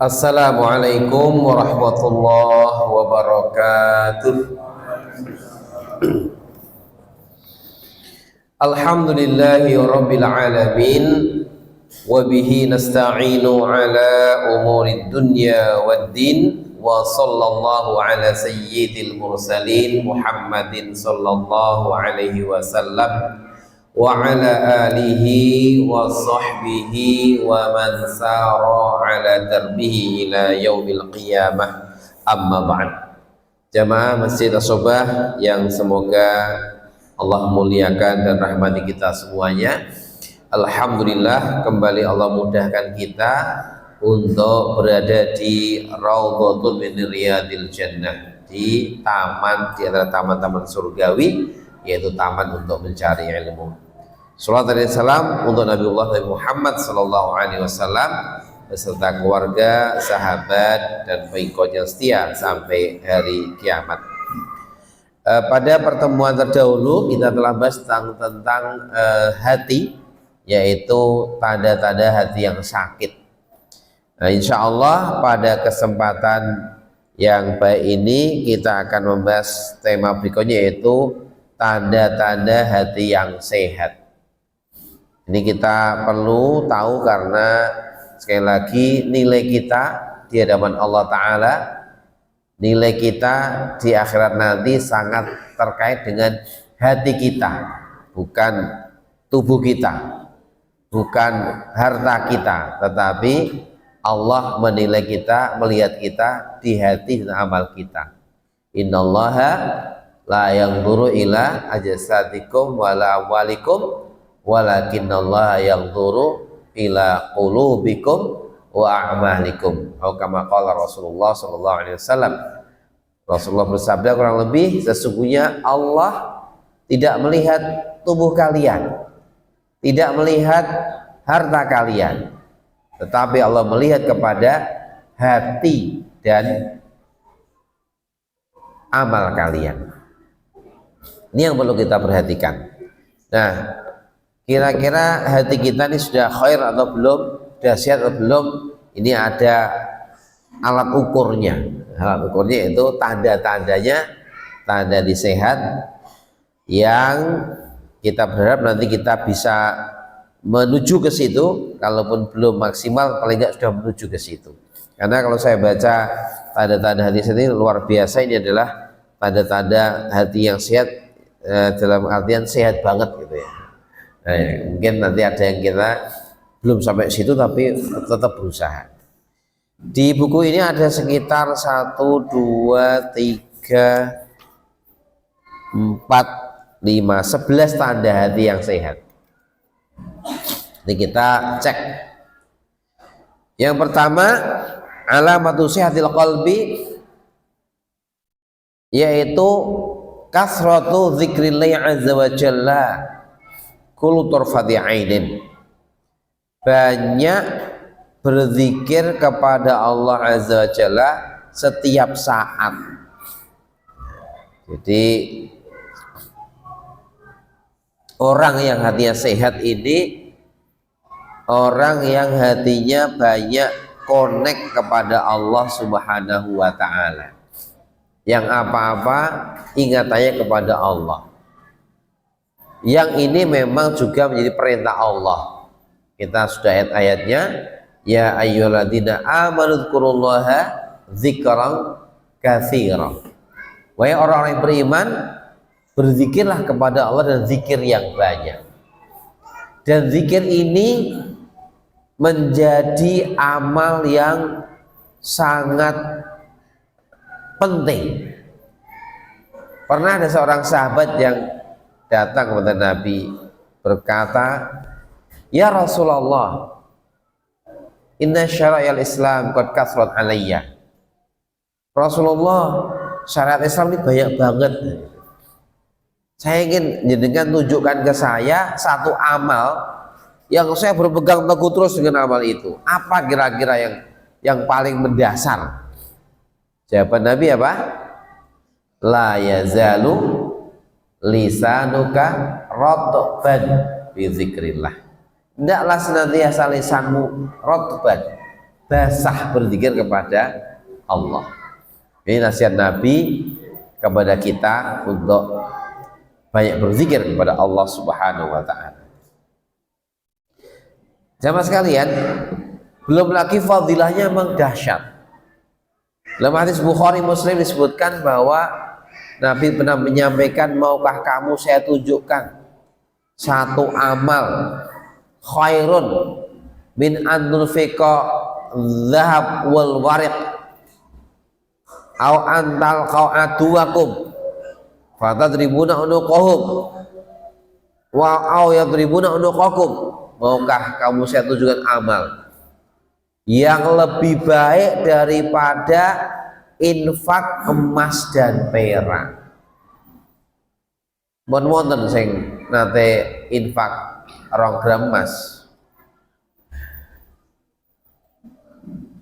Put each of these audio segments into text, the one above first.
Assalamualaikum warahmatullahi wabarakatuh. Alhamdulillahi rabbil alamin, wa bihi nasta'inu ala umurid dunya waddin, wa sallallahu ala sayyidil mursalin Muhammadin sallallahu alaihi wasallam wa ala alihi wa sahbihi wa man sara ala darbihi ila yaumil qiyamah, amma ba'd. Jamaah Masjid As-Sobah yang semoga Allah muliakan dan rahmati kita semuanya. Alhamdulillah, kembali Allah mudahkan kita untuk berada di Raudhatun min Riyadil Jannah, di taman, di antara taman-taman surgawi, yaitu taman untuk mencari ilmu. Salawat dan salam untuk Nabiullah Nabi Muhammad sallallahu alaihi wasallam beserta keluarga, sahabat dan pengikut yang setia sampai hari kiamat. Pada pertemuan terdahulu kita telah bahas tentang hati, yaitu tanda-tanda hati yang sakit. Nah, insya Allah pada kesempatan yang baik ini kita akan membahas tema berikutnya, yaitu tanda-tanda hati yang sehat. Ini kita perlu tahu karena sekali lagi nilai kita di hadapan Allah Ta'ala, nilai kita di akhirat nanti sangat terkait dengan hati kita, bukan tubuh kita, bukan harta kita, tetapi Allah menilai kita, melihat kita di hati dan amal kita. Innallaha la yanzuru ila ajsadikum wala amwalikum walakinnallaha yanzuru ila qulubikum wa a'malikum. Atau kama qala Rasulullah sallallahu alaihi wasallam. Rasulullah bersabda kurang lebih, sesungguhnya Allah tidak melihat tubuh kalian, tidak melihat harta kalian, tetapi Allah melihat kepada hati dan amal kalian. Ini yang perlu kita perhatikan. Nah, kira-kira hati kita ini sudah khair atau belum, sudah sehat atau belum? Ini ada alat ukurnya. Alat ukurnya itu tanda-tandanya, tanda di sehat, yang kita berharap nanti kita bisa menuju ke situ. Kalaupun belum maksimal, paling nggak sudah menuju ke situ. Karena kalau saya baca tanda-tanda hati sehat ini luar biasa. Ini adalah tanda-tanda hati yang sehat, dalam artian sehat banget gitu ya. Nah, mungkin nanti ada yang kita belum sampai situ tapi tetap berusaha. Di buku ini ada sekitar 1, 2, 3, 4, 5, 11 tanda hati yang sehat. Ini kita cek. Yang pertama, alamatu sihatil qalbi, yaitu kasratu dzikrillahi azza wa jalla kullu turfati ainin. Banyak berzikir kepada Allah azza wa jalla setiap saat. Jadi orang yang hatinya sehat ini orang yang hatinya banyak connect kepada Allah subhanahu wa ta'ala, yang apa-apa ingatannya kepada Allah. Yang ini memang juga menjadi perintah Allah. Kita sudah ayat-ayatnya, ya ayyuhalladzina amanu dzkurullaha dzikran katsiran. Wahai orang-orang yang beriman, berzikirlah kepada Allah dan zikir yang banyak. Dan zikir ini menjadi amal yang sangat penting. Pernah ada seorang sahabat yang datang kepada Nabi berkata, ya Rasulullah, inna syara'il Islam qad kathrat alayya. Rasulullah, syariat Islam ini banyak banget. Saya ingin jenengan tunjukkan ke saya satu amal yang saya berpegang teguh terus dengan amal itu. Apa kira-kira yang paling mendasar? Jawaban Nabi apa? La yazalu lisanuka rotban bi zikrillah. Tidaklah senantiasa lisanmu rotban, basah berzikir kepada Allah. Ini nasihat Nabi kepada kita untuk banyak berzikir kepada Allah Subhanahu wa taala. Jamaah sekalian, belum lagi fadilahnya memang dahsyat. Dalam hadis Bukhari Muslim disebutkan bahwa Nabi pernah menyampaikan, maukah kamu saya tunjukkan satu amal khairun min an nunfiqa dzahab wal wariq au antal qa'aduwakum fatadribuna unuqahum wa au yadribuna unuqakum. Maukah kamu saya tunjukkan amal yang lebih baik daripada infak emas dan perak. Mun wonten sing nate infak 2 gram emas,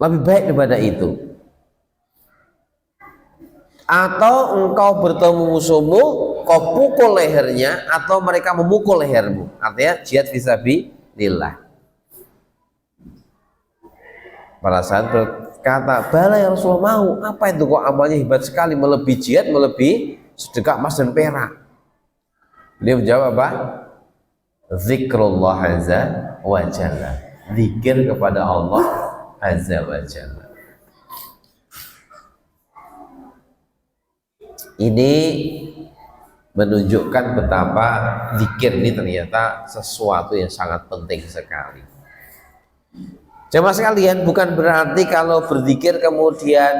lebih baik daripada itu. Atau engkau bertemu musuhmu, kau pukul lehernya, atau mereka memukul lehermu. Artinya jihad fisabilillah. Para sahabat berkata, bala ya Rasulullah, mau apa itu kok amalnya hebat sekali, melebihi jihad, melebihi sedekah emas dan perak. Dia menjawab apa? Zikrullah azza wa jalla, zikir kepada Allah azza wa jalla. Ini menunjukkan betapa zikir ini ternyata sesuatu yang sangat penting sekali. Jemaah sekalian, bukan berarti kalau berzikir kemudian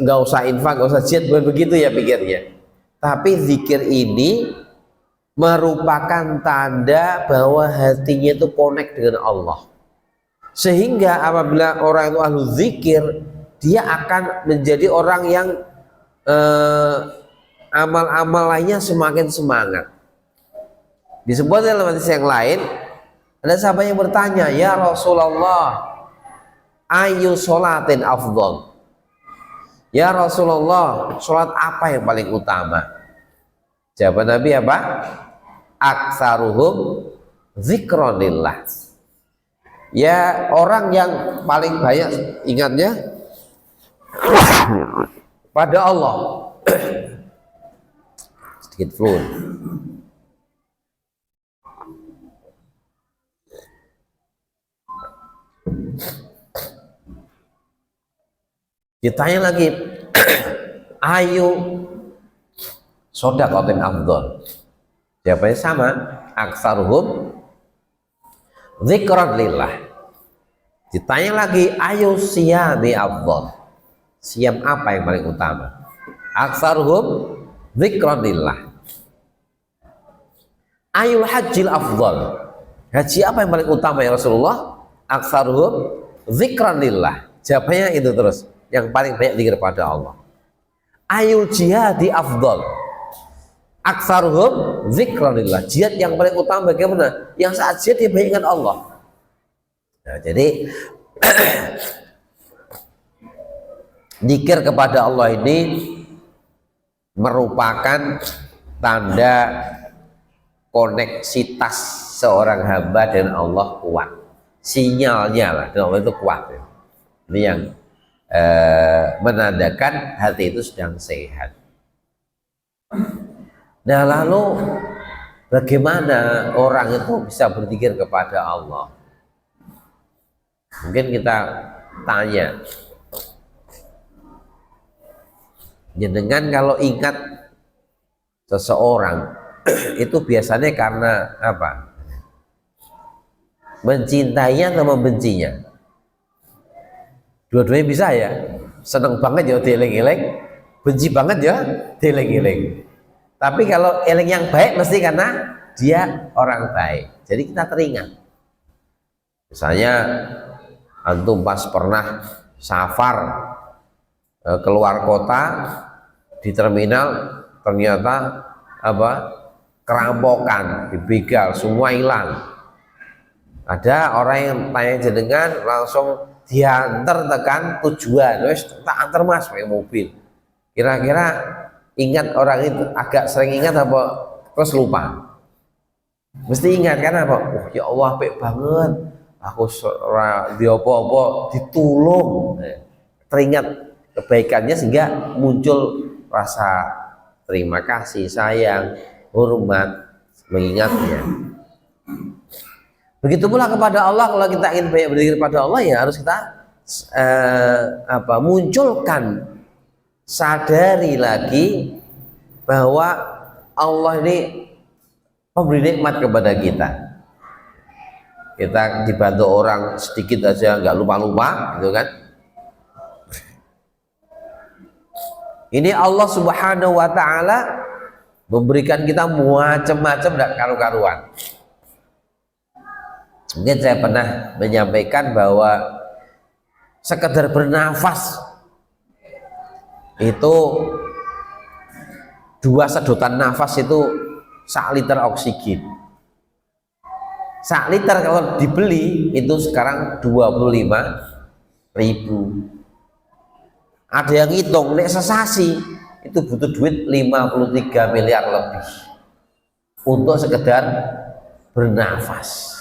nggak usah infak, nggak usah jihad, bukan begitu ya pikirnya. Tapi zikir ini merupakan tanda bahwa hatinya itu connect dengan Allah. Sehingga apabila orang itu ahlu zikir, dia akan menjadi orang yang amal-amal lainnya semakin semangat. Disebut dalam hadis yang lain, ada sahabat yang bertanya, ya Rasulullah, ayu sholatin afdol? Ya Rasulullah, sholat apa yang paling utama? Jawaban Nabi apa? Aksaruhum zikronillah. Ya, orang yang paling banyak ingatnya pada Allah. Sedikit flu. Ditanya lagi, ayo shodaqatin afdol? Jawabannya sama, aksaruhum zikran lillah. Ditanya lagi, ayo siyami afdol? Siam apa yang paling utama? Aksaruhum zikran lillah. Ayul hajjil afdol? Haji apa yang paling utama ya Rasulullah? Aksaruhum zikran lillah. Jawabannya itu terus, yang paling banyak zikir pada Allah. Ayul jihadi afdol? Aksaruhum zikranillah. Jihad yang paling utama bagaimana? Yang saat jihad dia banyak ingat Allah. Nah, jadi zikir kepada Allah ini merupakan tanda koneksitas seorang hamba dengan Allah kuat. Sinyalnya lah dengan Allah itu kuat. Ini yang menandakan hati itu sedang sehat. Nah, lalu bagaimana orang itu bisa berzikir kepada Allah? Mungkin kita tanya, jenengan kalau ingat seseorang itu biasanya karena apa? Mencintainya atau membencinya? Dua-duanya bisa ya. Seneng banget ya dieling-eling, benci banget ya dieling-eling. Tapi kalau eling yang baik mesti karena dia orang baik. Jadi kita teringat. Misalnya antum pas pernah safar keluar kota di terminal, ternyata apa? Kerampokan, dibegal, semua hilang. Ada orang yang tanya jenengan, langsung diantar tekan tujuan, wes tak antar mas pakai mobil. Kira-kira ingat orang itu, agak sering ingat apa terus lupa? Mesti ingat kan apa? Oh ya Allah, baik banget, aku di apa-apa ditulung, teringat kebaikannya sehingga muncul rasa terima kasih, sayang, hormat, mengingatnya. Begitu pula kepada Allah, kalau kita ingin banyak berzikir kepada Allah ya harus kita munculkan, sadari lagi bahwa Allah ini memberi nikmat kepada kita. Kita dibantu orang sedikit aja nggak lupa-lupa, gitu kan? Ini Allah Subhanahu wa Ta'ala memberikan kita macam-macam dan karu-karuan. Mungkin saya pernah menyampaikan bahwa sekedar bernafas itu 2 sedotan nafas itu 1 liter oksigen. 1 liter kalau dibeli itu sekarang 25.000. Ada yang hitung nek sesasi itu butuh duit 53 miliar lebih untuk sekedar bernafas.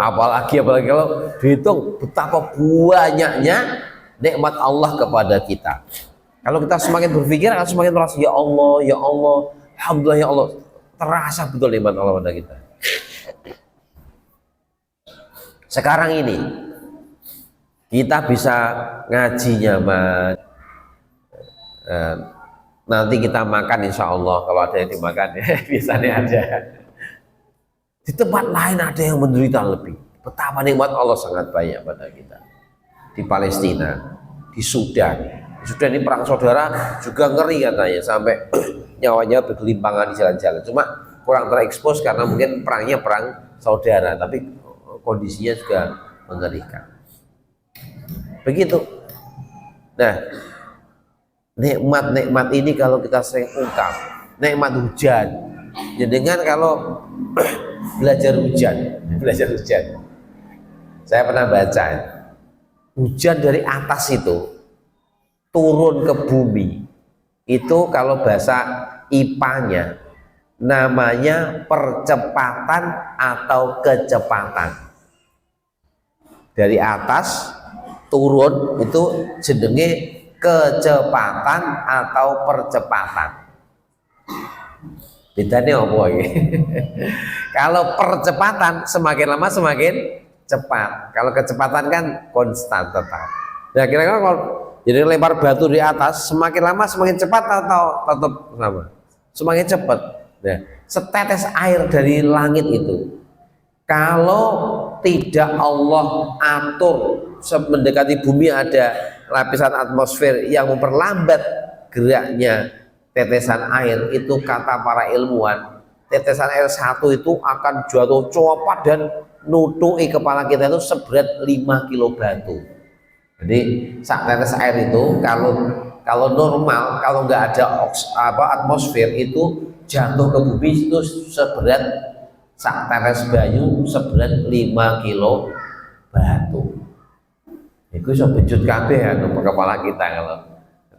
Apalagi kalau dihitung betapa banyaknya nikmat Allah kepada kita. Kalau kita semakin berpikir akan semakin terasa, ya Allah, ya Allah, alhamdulillah ya Allah, terasa betul nikmat Allah pada kita. Sekarang ini kita bisa ngaji nyaman, nanti kita makan insya Allah kalau ada yang dimakan ya, biasanya ada. Di tempat lain ada yang menderita lebih. Betapa nikmat Allah sangat banyak pada kita. Di Palestina, di Sudan. Di Sudan ini perang saudara juga ngeri katanya, sampai nyawanya bergelimpangan di jalan-jalan. Cuma kurang terekspos karena mungkin perangnya perang saudara, tapi kondisinya juga mengerikan. Begitu. Nah, nikmat-nikmat ini kalau kita sering ungkap, nikmat hujan. Dengan kalau belajar hujan, saya pernah baca hujan dari atas itu turun ke bumi itu kalau bahasa IPA-nya namanya percepatan atau kecepatan. Dari atas turun itu jenenge kecepatan atau percepatan. Bedanya apa ya? Kalau percepatan semakin lama semakin cepat. Kalau kecepatan kan konstan tetap. Nah kira-kira kalau jadi lempar batu di atas semakin lama semakin cepat atau tetap sama? Semakin cepat. Nah, setetes air dari langit itu kalau tidak Allah atur mendekati bumi ada lapisan atmosfer yang memperlambat geraknya tetesan air, itu kata para ilmuwan tetesan air satu itu akan jatuh cepat dan nutuki kepala kita itu seberat 5 kilo batu. Jadi saat tetes air itu kalau normal, kalau nggak ada atmosfer itu jatuh ke bumi itu seberat sak tetes banyu seberat 5 kilo batu. Itu bisa bencut kabeh ya ke kepala kita kalau.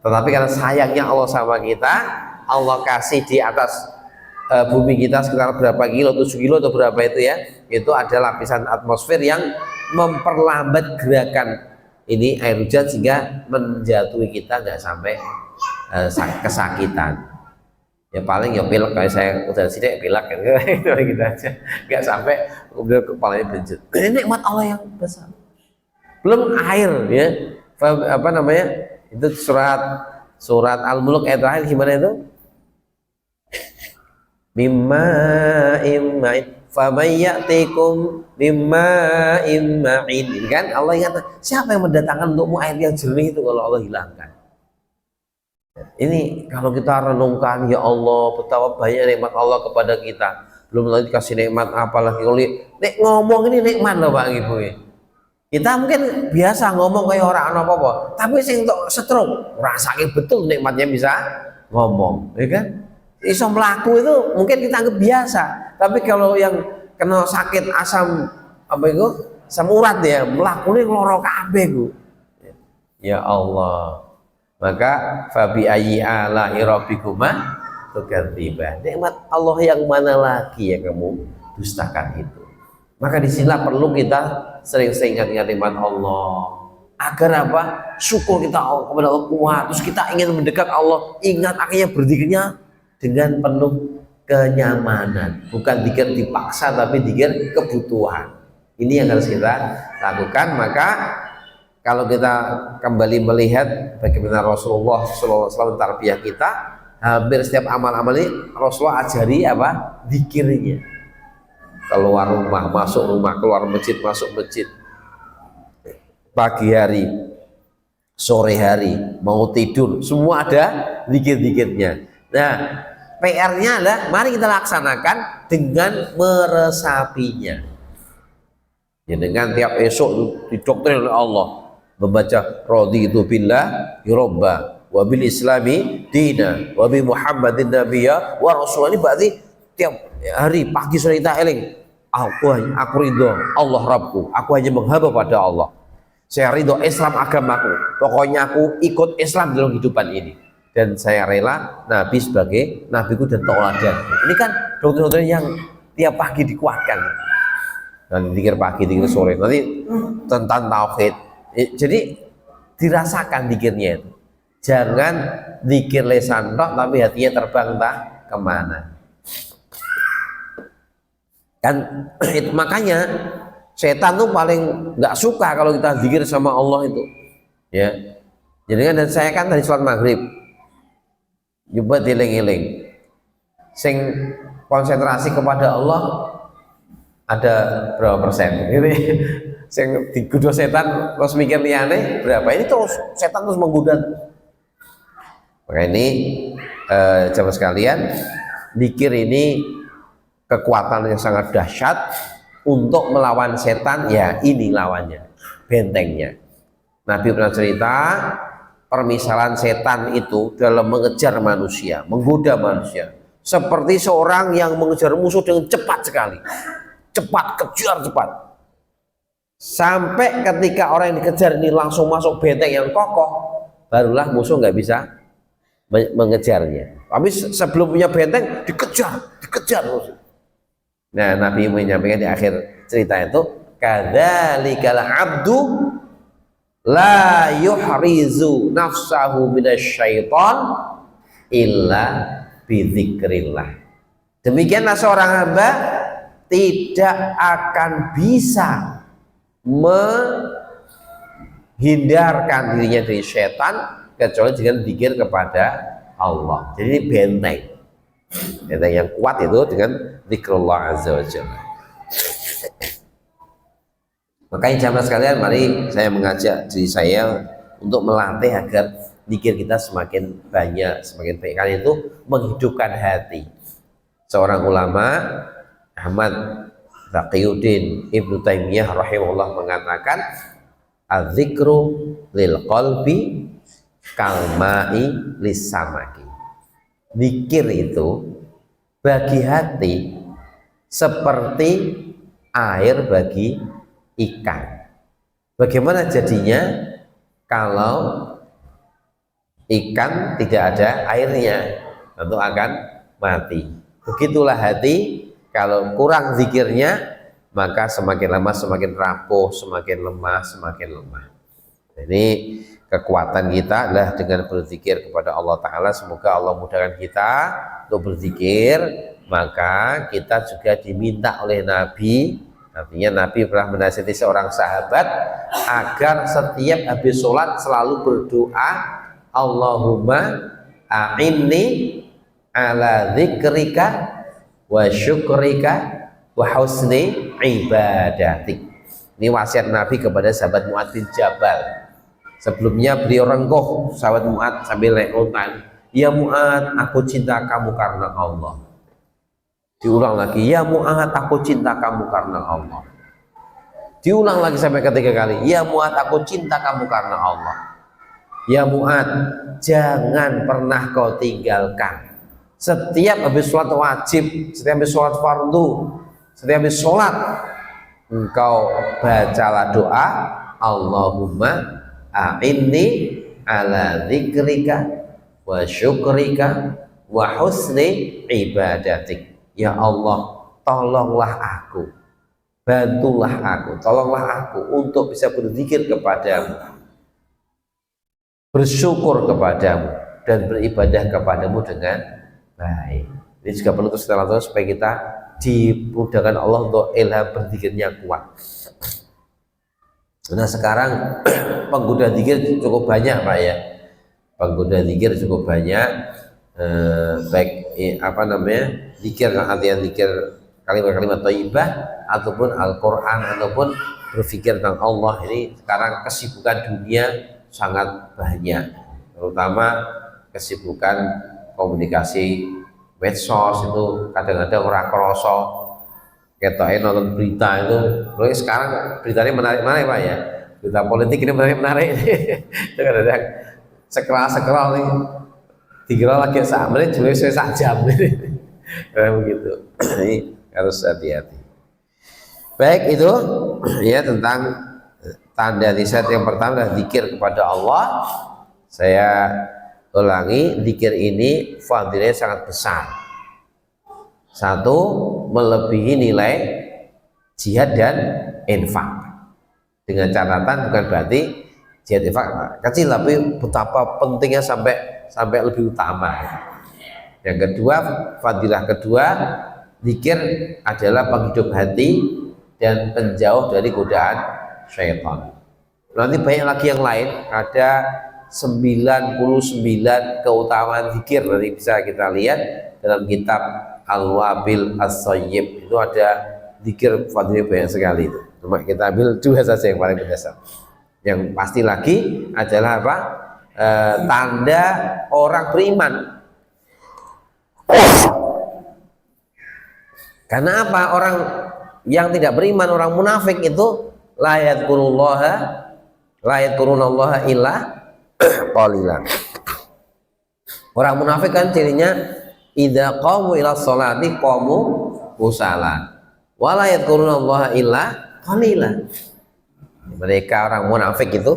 Tetapi karena sayangnya Allah sama kita, Allah kasih di atas bumi kita sekitar berapa kilo, 7 kilo atau berapa itu ya, itu ada lapisan atmosfer yang memperlambat gerakan ini air hujan sehingga menjatuhi kita nggak sampai kesakitan. Ya paling ya pilek, kayak saya udah sini pilek gitu aja, nggak sampai kemudian kepalanya benjut. Ini nikmat Allah yang besar. Belum air ya, apa namanya itu surat Al-Mulk ayat terakhir gimana itu? Mimma imma'in famayatikum mimma imma'in, kan Allah ingat siapa yang mendatangkan untukmu air yang jernih itu kalau Allah hilangkan. Ini kalau kita renungkan, ya Allah betapa banyak nikmat Allah kepada kita, belum lagi kasih nikmat apalagi kalau ngomong ini nikmat loh Pak Ibu ya. Kita mungkin biasa ngomong kayak orang apa-apa, tapi sing untuk stroke rasain betul nikmatnya bisa ngomong, ya kan? Iso melaku itu mungkin kita anggap biasa, tapi kalau yang kena sakit asam apa itu asam urat ya, melakukan loro kabeh ku. Ya Allah, maka fabi ayyi ala'i rabbikuma tukadziban. Nikmat Allah yang mana lagi yang kamu dustakan itu? Maka disinilah perlu kita sering-sering ingat-ingat nikmat Allah. Agar apa? Syukur kita kepada Allah kuat. Terus kita ingin mendekat Allah. Ingat akhirnya berzikirnya dengan penuh kenyamanan. Bukan zikir dipaksa tapi zikir kebutuhan. Ini yang harus kita lakukan. Maka kalau kita kembali melihat bagaimana Rasulullah SAW tarbiyah kita, hampir setiap amal-amal ini Rasulullah ajari apa? Zikirnya. Keluar rumah, masuk rumah, keluar masjid, masuk masjid. Pagi hari, sore hari, mau tidur, semua ada zikir-zikirnya. Nah, PR-nya adalah mari kita laksanakan dengan meresapinya. Ya, dengan tiap esok didoktrin oleh Allah, membaca raditu billah robba wa bil islami dina wa bi muhammadin nabiyya wa rasul. Ini berarti tiap hari pagi sore kita eling, aku ridho Allah Rabbku, aku hanya menghamba pada Allah. Saya ridho Islam agamaku, pokoknya aku ikut Islam dalam kehidupan ini, dan saya rela Nabi sebagai nabiku dan tauladan. Ini kan doktrin-doktrin yang tiap pagi dikuatkan. Dan zikir pagi, zikir sore, nanti tentang tauhid. Jadi dirasakan zikirnya itu. Jangan zikir lesan tok tapi hatinya terbang entah kemana. Kan itu makanya setan tuh paling nggak suka kalau kita zikir sama Allah itu, ya. Jadi kan, dan saya kan tadi sholat maghrib, coba dieling-eling, sing konsentrasi kepada Allah ada berapa persen? Ini sing digoda setan terus mikir liane berapa? Ini terus setan terus menggoda. Maka ini jamaah sekalian, zikir ini kekuatan yang sangat dahsyat untuk melawan setan. Ya, ini lawannya, bentengnya. Nabi pernah cerita permisalan setan itu dalam mengejar manusia, menggoda manusia, seperti seorang yang mengejar musuh dengan cepat sekali, cepat, kejar cepat, sampai ketika orang yang dikejar ini langsung masuk benteng yang kokoh, barulah musuh nggak bisa mengejarnya. Tapi sebelum punya benteng dikejar musuh. Nah, Nabi menyampaikan di akhir cerita itu, kadzalikal abdu la yuhrizu nafsahu minasyaiton illa bidzikrillah. Demikianlah seorang hamba tidak akan bisa menghindarkan dirinya dari setan kecuali dengan zikir kepada Allah. Jadi ini benteng yang kuat itu dengan zikrullah azza wa jalla. Makanya jamaah sekalian, mari saya mengajak diri saya untuk melatih agar zikir kita semakin banyak, semakin baik. Karena itu menghidupkan hati. Seorang ulama, Ahmad Taqiyuddin Ibnu Taimiyah rahimahullah mengatakan, az-zikru lil qalbi kalma'i lisamaki. Zikir itu bagi hati seperti air bagi ikan. Bagaimana jadinya kalau ikan tidak ada airnya? Tentu akan mati. Begitulah hati, kalau kurang zikirnya maka semakin lama semakin rapuh, semakin lemah, semakin lemah. Ini kekuatan kita adalah dengan berzikir kepada Allah Ta'ala. Semoga Allah mudahkan kita untuk berzikir. Maka kita juga diminta oleh Nabi, artinya Nabi pernah menasihati seorang sahabat agar setiap habis sholat selalu berdoa, Allahumma a'inni ala dzikrika wa syukrika wa husni ibadatik. Ini wasiat Nabi kepada sahabat Mu'adz bin Jabal. Sebelumnya beliau rengkuh sahabat Mu'adz sambil leotan, ya Mu'adz, aku cinta kamu karena Allah. Diulang lagi, ya Mu'adz, aku cinta kamu karena Allah. Diulang lagi sampai ketiga kali, ya Mu'adz, aku cinta kamu karena Allah. Ya Mu'adz, jangan pernah kau tinggalkan. Setiap habis sholat wajib, setiap habis sholat fardu, setiap habis sholat, engkau bacalah doa, Allahumma a'inni ala dzikrika wa syukrika wa husni ibadatik. Ya Allah, tolonglah aku bantulah aku, tolonglah aku untuk bisa berzikir kepadamu, bersyukur kepadamu, dan beribadah kepadamu dengan baik. Ini juga perlu terus kita lakukan supaya kita dimudahkan Allah untuk ilham berzikirnya kuat. Nah sekarang penggoda zikir cukup banyak Pak ya, penggoda zikir cukup banyak, baik apa namanya zikir, artinya zikir kalimat-kalimat thayyibah ataupun Al-Quran ataupun berpikir tentang Allah. Ini sekarang kesibukan dunia sangat banyak, terutama kesibukan komunikasi medsos itu kadang-kadang orang kroso ketoknya nonton berita itu. Loh, sekarang beritanya menarik-menarik Pak ya, berita politik ini menarik-menarik. Kadang-kadang sekeral nih dikira lagi sak menit jadi saya sak jam begitu. Ini harus hati-hati. Baik, itu ya tentang tanda riset yang pertama adalah zikir kepada Allah. Saya ulangi, zikir ini fadilnya sangat besar. Satu, melebihi nilai jihad dan infak. Dengan catatan bukan berarti jihad infak kecil, tapi betapa pentingnya sampai lebih utama. Yang kedua, fadilah kedua, zikir adalah penghidup hati dan penjauh dari godaan syaitan. Nanti banyak lagi yang lain, ada 99 keutamaan zikir, nanti bisa kita lihat dalam kitab Al-Wabil As-Sayyib, itu ada zikir fadilnya banyak sekali itu. Cuma kita ambil dua saja yang paling berdasar. Yang pasti lagi adalah apa? Tanda orang beriman. Karena apa? Orang yang tidak beriman, orang munafik itu la yadhkurunallaha illa qalilan. Orang munafik kan cirinya idza qamu ila sholati qamu kusala wa la yadhkurunallaha illa qalilan. Mereka orang munafik itu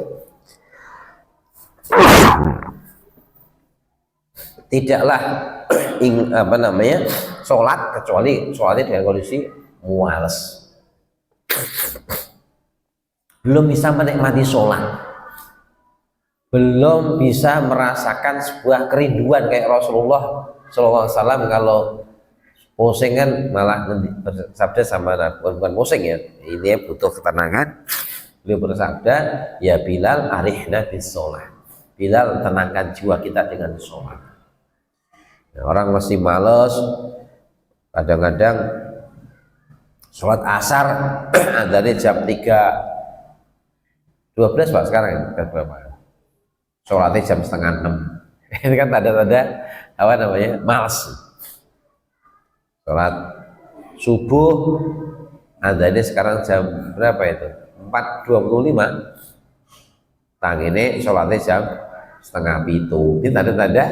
tidaklah sholat kecuali sholatnya dengan kondisi muales, belum bisa menikmati sholat, belum bisa merasakan sebuah kerinduan kayak Rasulullah SAW. Kalau pusing kan malah bersabda sama bukan pusing ya, ini butuh ketenangan. Beliau bersabda, ya Bilal arihna bis sholat, Bilal tenangkan jiwa kita dengan sholat. Nah, orang masih males, kadang-kadang sholat asar dari jam 3.12 Pak sekarang ya, berapa? Sholatnya jam 5:30. Ini kan tanda-tanda apa namanya, malas. Sholat subuh adanya sekarang jam berapa itu? 4.25. Tangine sholatnya jam 6:30. Ini tanda-tanda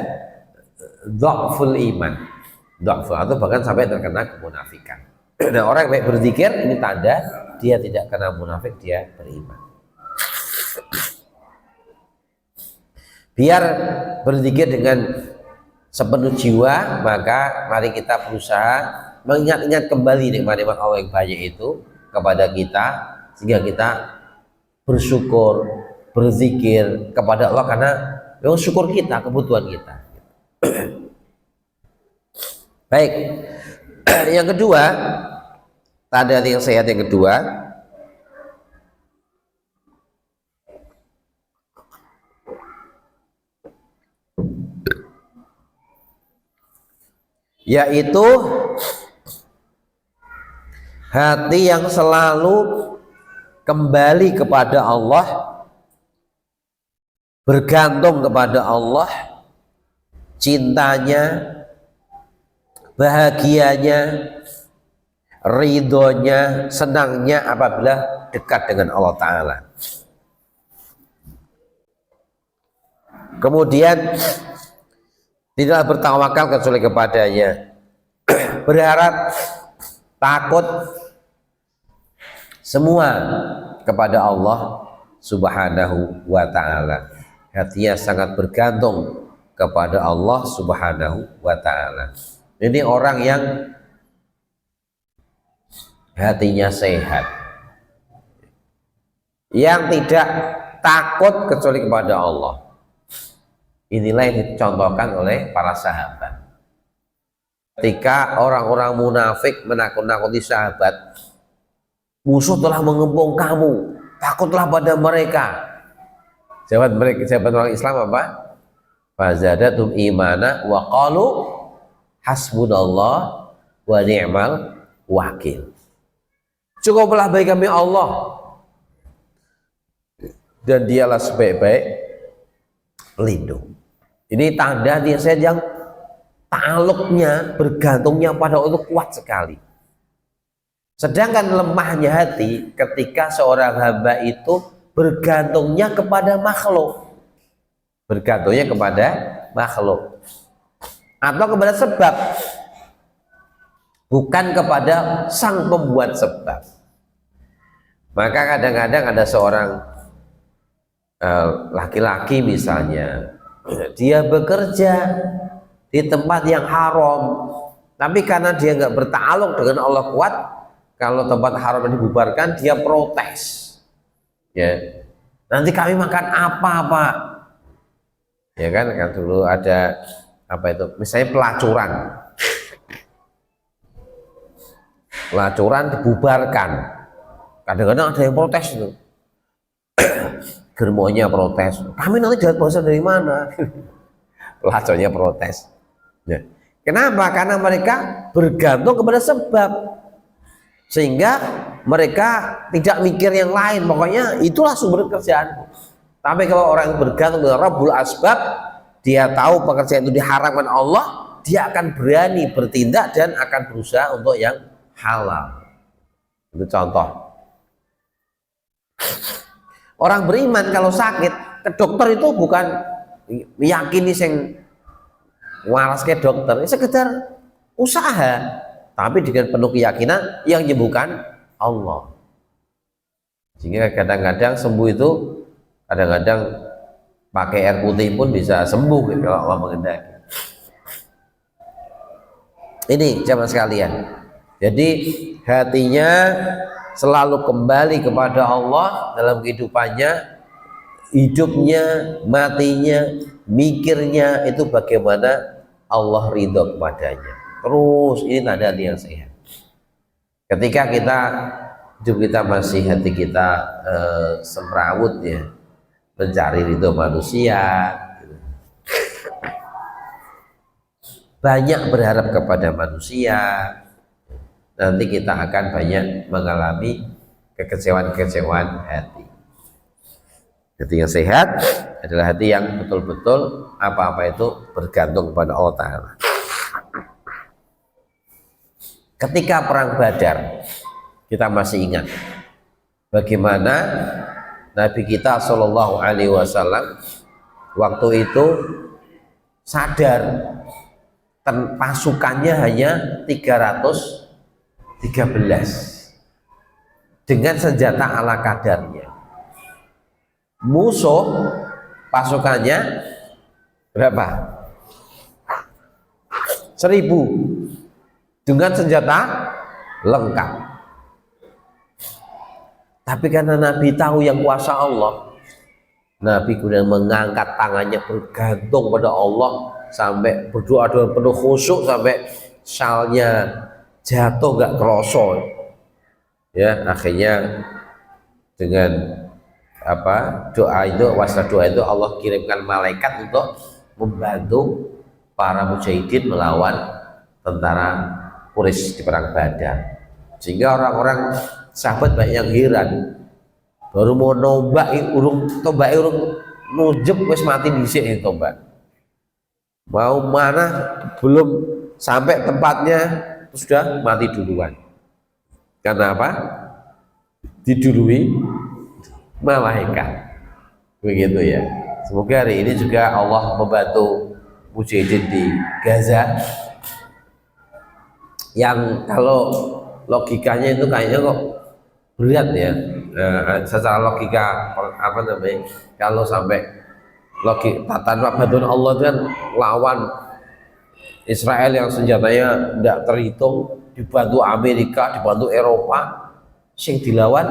dhaful iman, dhaful, atau bahkan sampai terkena kemunafikan. Nah, orang yang baik berzikir ini tanda dia tidak kena munafik, dia beriman. Biar berzikir dengan sepenuh jiwa, maka mari kita berusaha mengingat-ingat kembali nikmat-nikmat Allah yang banyak itu kepada kita, sehingga kita bersyukur, berzikir kepada Allah karena memang syukur kita, kebutuhan kita. Baik, yang kedua, tanda yang sehat yang kedua, yaitu hati yang selalu kembali kepada Allah, bergantung kepada Allah, cintanya, bahagianya, ridhonya, senangnya apabila dekat dengan Allah Ta'ala. Kemudian tidaklah bertawakal kecuali kepadanya, berharap, takut semua kepada Allah Subhanahu wa Ta'ala. Hatinya sangat bergantung kepada Allah Subhanahu wa Ta'ala. Ini orang yang hatinya sehat, yang tidak takut kecuali kepada Allah. Inilah yang dicontohkan oleh para sahabat. Ketika orang-orang munafik menakut-nakuti sahabat, musuh telah mengepung kamu, takutlah pada mereka. Sahabat orang Islam apa? Fazadatum imana wa qalu hasbunallah wa ni'mal wakil. Cukuplah bagi kami Allah, dan dialah sebaik-baik pelindung. Ini tanda dia yang ta'aluknya, bergantungnya pada Allah itu kuat sekali. Sedangkan lemahnya hati ketika seorang hamba itu bergantungnya kepada makhluk, bergantungnya kepada makhluk atau kepada sebab, bukan kepada sang pembuat sebab. Maka kadang-kadang ada seorang laki-laki misalnya, dia bekerja di tempat yang haram, tapi karena dia nggak bertakluk dengan Allah kuat, kalau tempat haram dibubarkan dia protes, ya nanti kami makan apa Pak, ya kan dulu ada apa itu misalnya pelacuran dibubarkan, kadang-kadang ada yang protes itu. Germonya protes, kami nanti dapat bosan dari mana? Pelacurannya protes. Ya. Kenapa? Karena mereka bergantung kepada sebab, sehingga mereka tidak mikir yang lain, pokoknya itulah sumber kerjaan. Tapi kalau orang yang bergantung kepada Rabbul Asbab, dia tahu pekerjaan itu diharamkan Allah, dia akan berani bertindak dan akan berusaha untuk yang halal. Itu contoh. Orang beriman kalau sakit ke dokter itu bukan meyakini sing waras ke dokter, ini sekedar usaha, tapi dengan penuh keyakinan yang menyembuhkan Allah. Sehingga kadang-kadang sembuh itu kadang-kadang pakai air putih pun bisa sembuh kalau Allah mengendaki. Ini jamaah sekalian. Jadi hatinya selalu kembali kepada Allah dalam kehidupannya, hidupnya, matinya, mikirnya itu bagaimana Allah ridho kepadanya. Terus ini tanda hati yang sehat. Ketika hidup kita masih hati kita semrawut ya, mencari ridho manusia, banyak berharap kepada manusia, nanti kita akan banyak mengalami kekecewaan-kekecewaan hati. Hati yang sehat adalah hati yang betul-betul apa-apa itu bergantung kepada Allah Ta'ala. Ketika perang Badar, kita masih ingat bagaimana Nabi kita Shallallahu Alaihi Wasallam waktu itu sadar pasukannya hanya 313 dengan senjata ala kadarnya. Musuh pasukannya berapa? 1000 dengan senjata lengkap. Tapi karena Nabi tahu yang kuasa Allah, Nabi kemudian mengangkat tangannya bergantung pada Allah sampai berdoa dengan penuh khusyuk sampai syalnya jatuh gak kerosol. Ya, akhirnya dengan doa itu, wasilah doa itu Allah kirimkan malaikat untuk membantu para mujahidin melawan tentara Quraisy di perang Badar. Sehingga orang-orang sahabat banyak yang heran, baru mau tombak urung nujeb wis mati dhisik ini tombak. Mau mana belum sampai tempatnya sudah mati duluan. Karena apa? Didului malaikat. Begitu ya. Semoga hari ini juga Allah membantu mujahidin di Gaza yang kalau logikanya itu kayaknya kok berat ya, secara logika kalau sampai tanpa bantuan Allah kan lawan Israel yang senjatanya tidak terhitung, dibantu Amerika, dibantu Eropa, sing dilawan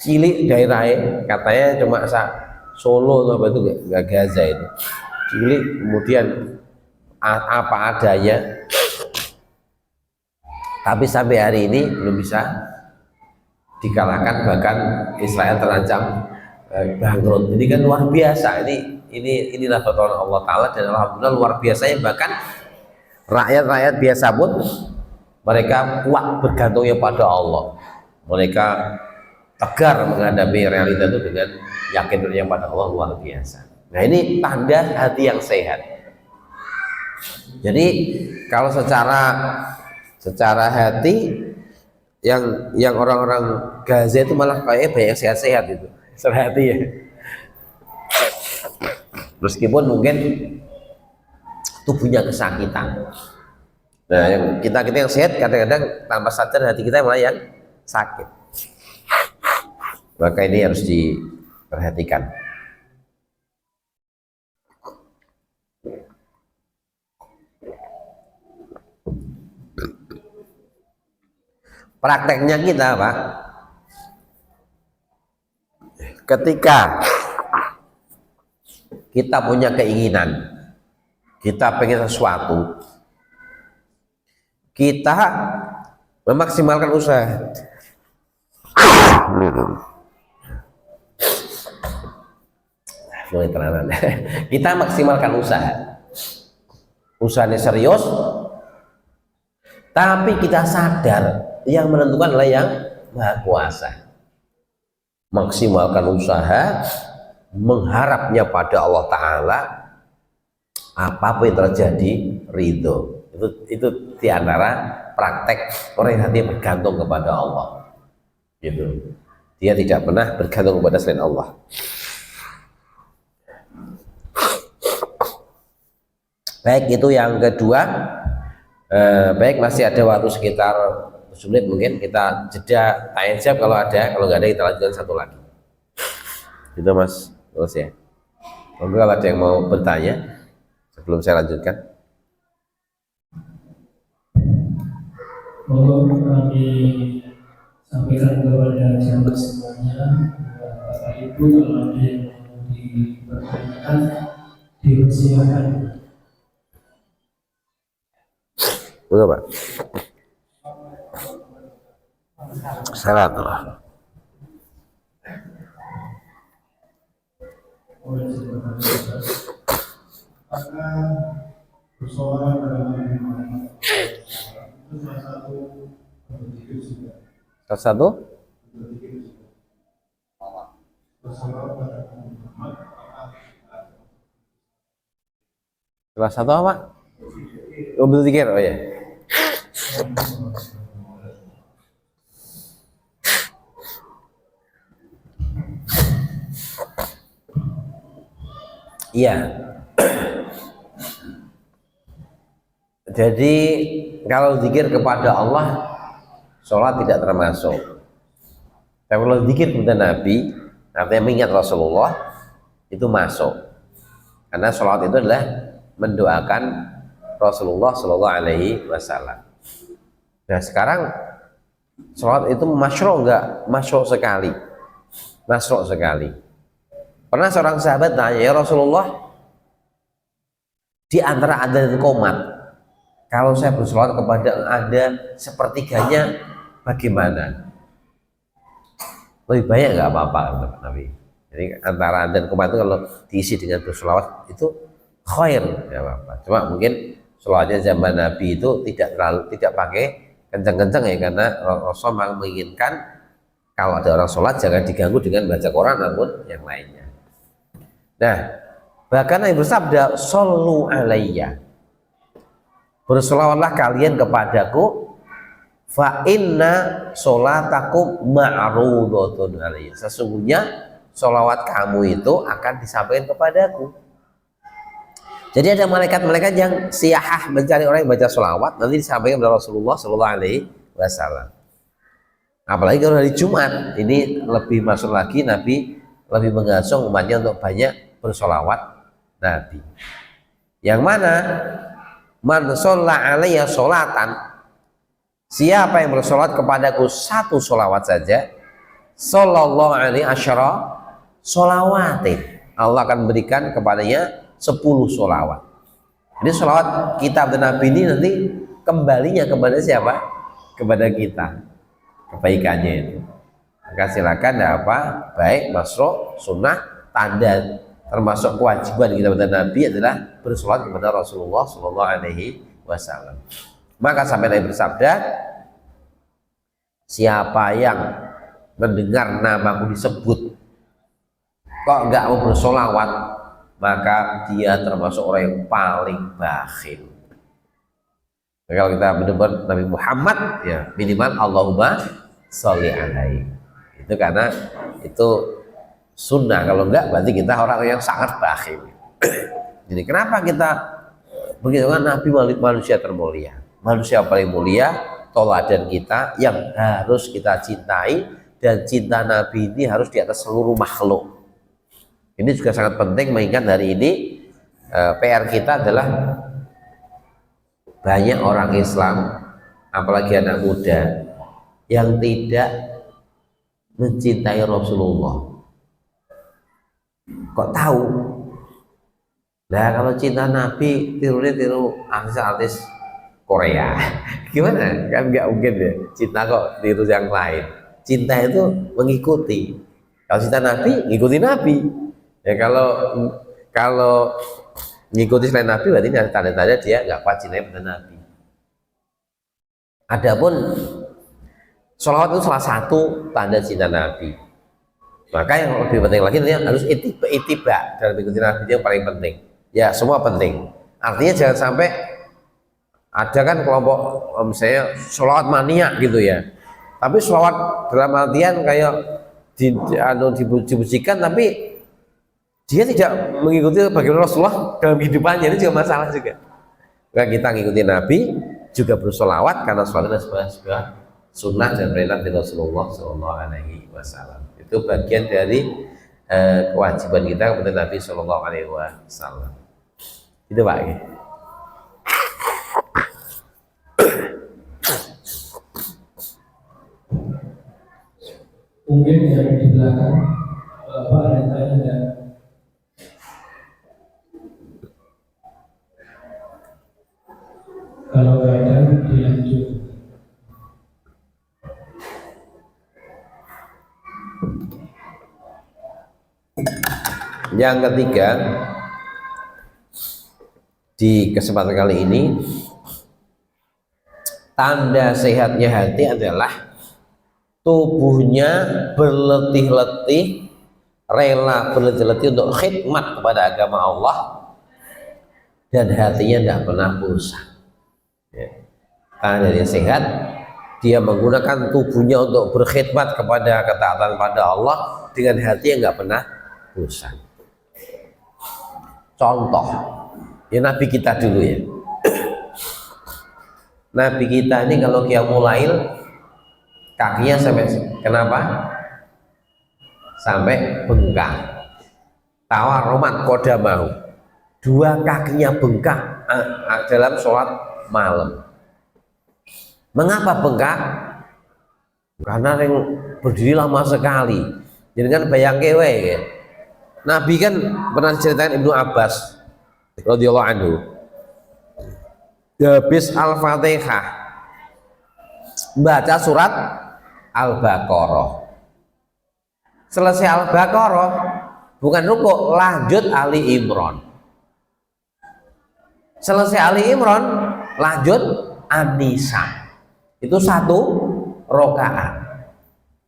cilik daerahnya, katanya cuma Solo atau apa itu, nggak Gaza itu, cilik, kemudian apa adanya, tapi sampai hari ini belum bisa dikalahkan, bahkan Israel terancam bangkrut. Ini kan luar biasa. Inilah pertolongan Allah Ta'ala, dan alhamdulillah luar biasanya, bahkan rakyat-rakyat biasa pun mereka kuat bergantungnya pada Allah. Mereka tegar menghadapi realita itu dengan yakin pada Allah, luar biasa. Nah, ini tanda hati yang sehat. Jadi kalau secara hati yang orang-orang Gaza itu malah kayaknya banyak sehat-sehat itu, secara hati ya. Meskipun mungkin tubuhnya kesakitan. Nah, yang kita yang sehat kadang-kadang tanpa sadar hati kita malah yang sakit. Maka ini harus diperhatikan. Prakteknya kita apa? Ketika kita punya keinginan, kita pengen sesuatu, kita memaksimalkan usaha. Kita maksimalkan usaha. Usahanya serius, tapi kita sadar yang menentukan adalah yang Maha Kuasa. Maksimalkan usaha, mengharapnya pada Allah Ta'ala, apapun yang terjadi ridho. Itu diantara praktek orang yang hati bergantung kepada Allah. Gitu. Dia tidak pernah bergantung kepada selain Allah. Baik, itu yang kedua. Baik, masih ada waktu sekitar 10 menit, mungkin kita jeda tanya jawab kalau ada, kalau nggak ada kita lanjutkan satu lagi. Itu Mas, terus ya. Monggo kalau ada yang mau bertanya sebelum saya lanjutkan. Monggo kami sampaikan kepada jamaah semuanya, Bapak Ibu, kalau ada yang mau dipertanyakan, dipersilakan. Monggo Pak. Salam. Persoalan dalam itu salah satu Salah satu apa? Oh, berzikir. Oh ya. Iya. Jadi kalau zikir kepada Allah, sholat tidak termasuk. Tapi kalau zikir kepada Nabi, artinya mengingat Rasulullah, itu masuk. Karena sholat itu adalah mendoakan Rasulullah Shallallahu Alaihi Wasallam. Nah, sekarang sholat itu masyru' enggak? Masyru' sekali. Masyru' sekali. Pernah seorang sahabat tanya, ya Rasulullah, di antara adzan dan qomat, kalau saya bersolawat kepada Anda sepertiganya, bagaimana? Lebih banyak nggak apa-apa, kata Nabi. Jadi antara adzan dan qomat itu kalau diisi dengan bersolawat itu khair, ya apa-apa. Cuma mungkin solawatnya zaman Nabi itu tidak pakai kencang-kencang ya, karena Rasulullah menginginkan kalau ada orang sholat jangan diganggu dengan baca Quran namun yang lainnya. Nah, bahkan Nabi bersabda, "Shollu alayya." Bersolawatlah kalian kepadaku, fa inna sholatakum ma'rudatun alayya. Sesungguhnya sholawat kamu itu akan disampaikan kepadaku. Jadi ada malaikat-malaikat yang siyahah mencari orang yang baca sholawat, nanti disampaikan kepada Rasulullah Shallallahu Alaihi Wasallam. Apalagi kalau hari Jumat, ini lebih masuk lagi, Nabi lebih mengasuh umatnya untuk banyak bersolawat Nabi. Yang mana man sholla alayya sholatan, siapa yang bersolat kepadaku satu solawat saja, sallallahu alaihi asyara solawatin, Allah akan berikan kepadanya 10 solawat. Jadi solawat kita dan Nabi ini nanti kembalinya kepada siapa? Kepada kita, kebaikannya itu. Maka silakan baik masro sunnah tanda, termasuk kewajiban kita kepada Nabi adalah bersolat kepada Rasulullah Shallallahu Alaihi Wasallam. Maka sampai Nabi bersabda, siapa yang mendengar namaku disebut kok nggak mau bersolawat, maka dia termasuk orang yang paling bakhil. Nah, kalau kita mendengar Nabi Muhammad, ya minimal Allahumma sholli alaihi. Itu karena itu sunnah. Kalau enggak, berarti kita orang yang sangat bakhil. Jadi kenapa kita begitu kan? Nabi manusia termulia, manusia paling mulia, teladan kita yang harus kita cintai, dan cinta Nabi ini harus di atas seluruh makhluk. Ini juga sangat penting, mengingat hari ini PR kita adalah banyak orang Islam, apalagi anak muda, yang tidak mencintai Rasulullah. Kok tahu? Nah, kalau cinta Nabi tiru artis-artis Korea, gimana? Kan nggak mungkin ya. Cinta kok tiru yang lain. Cinta itu mengikuti. Kalau cinta Nabi, ngikuti Nabi. Ya kalau ngikuti selain Nabi, berarti ada tanda-tanda dia nggak kuat cinta pada Nabi. Adapun sholawat itu salah satu tanda cinta Nabi. Maka yang lebih penting lagi harus itiba dalam mengikuti Nabi, itu yang paling penting. Ya semua penting. Artinya jangan sampai ada kan kelompok misalnya sholawat mania gitu ya. Tapi sholawat dalam artian kayak dipujikan, tapi dia tidak mengikuti bagaimana Rasulullah dalam kehidupannya, ini juga masalah juga. Maka kita mengikuti Nabi juga bersolawat, karena sholat adalah sebuah sunnah dan perintah dari Rasulullah Shallallahu Alaihi Wasallam. Itu bagian dari kewajiban kita kepada Nabi Shallallahu Alaihi Wasallam. Itu Pak. Mungkin yang di belakang Bapak ada yang tanya dan kalau nggak ada dilanjut. Yang ketiga, di kesempatan kali ini, tanda sehatnya hati adalah tubuhnya berletih-letih, rela berletih-letih untuk khidmat kepada agama Allah, dan hatinya tidak pernah bosan. Ya. Tanda dia sehat, dia menggunakan tubuhnya untuk berkhidmat kepada ketaatan pada Allah dengan hati yang nggak pernah bosan. Contoh, ya Nabi kita dulu ya. Nabi kita ini kalau qiyamul lail kakinya sampai kenapa? Sampai bengkak. Tawar romat kodamahu. Dua kakinya bengkak dalam sholat malam. Mengapa bengkak? Karena yang berdiri lama sekali. Jadi kan bayang kewe ya. Nabi kan pernah ceritakan Ibnu Abbas radhiyallahu anhu, habis Al-Fatihah baca surat Al-Baqarah, selesai Al-Baqarah bukan rukuk, lanjut Ali Imran, selesai Ali Imran lanjut An-Nisa. Itu satu rakaat.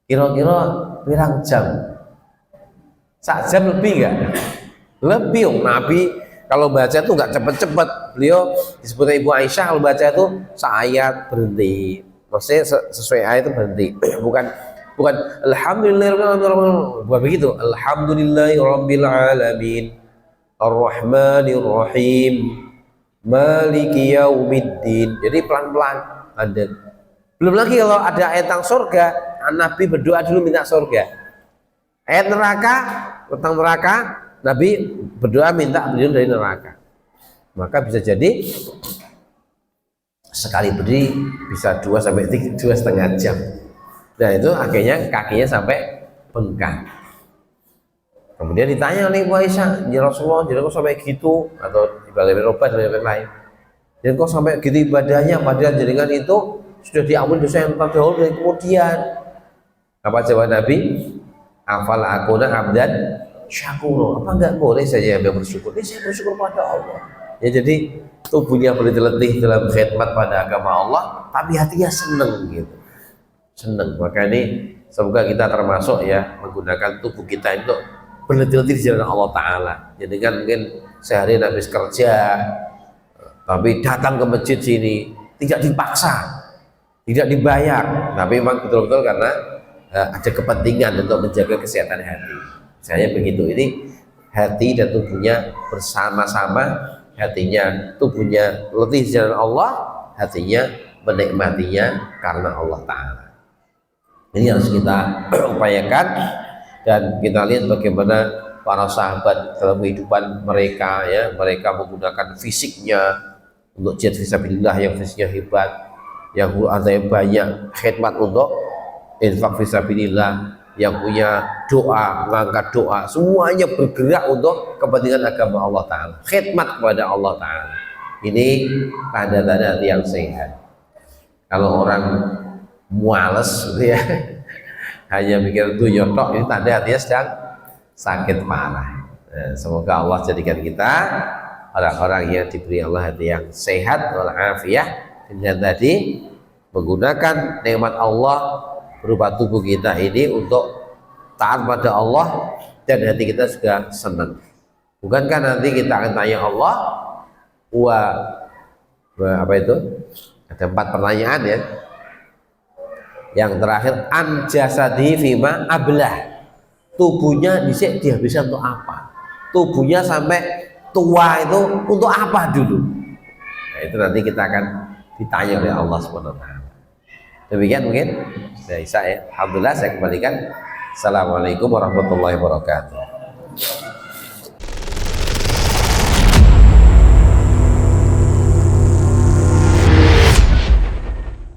Kira-kira pirang jam? Sak jam lebih enggak? Lebih. Nabi kalau baca itu enggak cepet-cepet. Beliau disebutnya Ibu Aisyah kalau baca itu seayat berhenti. Maksudnya sesuai ayat itu berhenti. Bukan alhamdulillah, bukan begitu. Alhamdulillahirabbil alamin, arrahmanir rahim, maliki yaumiddin. Jadi pelan-pelan. Belum lagi kalau ada ayat tentang surga, Nabi berdoa dulu minta surga. Ayat neraka, tentang neraka, Nabi berdoa minta berlindung dari neraka. Maka bisa jadi sekali berdiri bisa 2 sampai 2,5 jam. Nah itu akhirnya kakinya sampai bengkak. Kemudian ditanya oleh Ibu Aisyah, ya Rasulullah, jadi kok sampai gitu, atau ibadah obat dan lain-lain. Dan kok sampai gitu ibadahnya, padahal jaringan itu sudah diampuni dosa yang terdahulu dan kemudian. Apa jawab Nabi? Afal akuna abdan syakuro. Apa enggak boleh saya yang bersyukur? Ini saya bersyukur pada Allah. Ya jadi tubuhnya berletih dalam khidmat pada agama Allah, tapi hatinya seneng gitu. Seneng. Maka ini semoga kita termasuk ya menggunakan tubuh kita itu berletih-letih di jalan Allah Ta'ala. Jadi kan mungkin sehari habis kerja tapi datang ke masjid sini tidak dipaksa, tidak dibayar, tapi memang betul-betul karena ada kepentingan untuk menjaga kesehatan hati. Saya begitu, ini hati dan tubuhnya bersama-sama, hatinya, tubuhnya letih di jalan Allah, hatinya menikmatinya karena Allah Ta'ala. Ini harus kita upayakan. Dan kita lihat bagaimana para sahabat dalam kehidupan mereka ya, mereka menggunakan fisiknya untuk jihad fisabilillah, yang fisiknya hebat, yang ada yang banyak khidmat untuk infak fisabilillah, yang punya doa, mengangkat doa, semuanya bergerak untuk kepentingan agama Allah Ta'ala, khidmat kepada Allah Ta'ala. Ini tanda-tanda hati yang sehat. Kalau orang muales gitu ya, hanya mikir dunia tok, ini tanda hatinya sedang sakit parah. Semoga Allah jadikan kita orang-orang yang diberi Allah hati yang sehat walafiat, dan tadi menggunakan nikmat Allah berupa tubuh kita ini untuk taat pada Allah, dan hati kita juga senang. Bukankah nanti kita akan tanya Allah, apa itu? Ada 4 pertanyaan ya. Yang terakhir, an jasadi fima ablah, tubuhnya disik dihabiskan untuk apa? Tubuhnya sampai tua itu untuk apa dulu? Nah, itu nanti kita akan ditanya oleh Allah SWT. Demikian mungkin sudah Isa ya. Alhamdulillah, saya kembalikan. Assalamualaikum warahmatullahi wabarakatuh.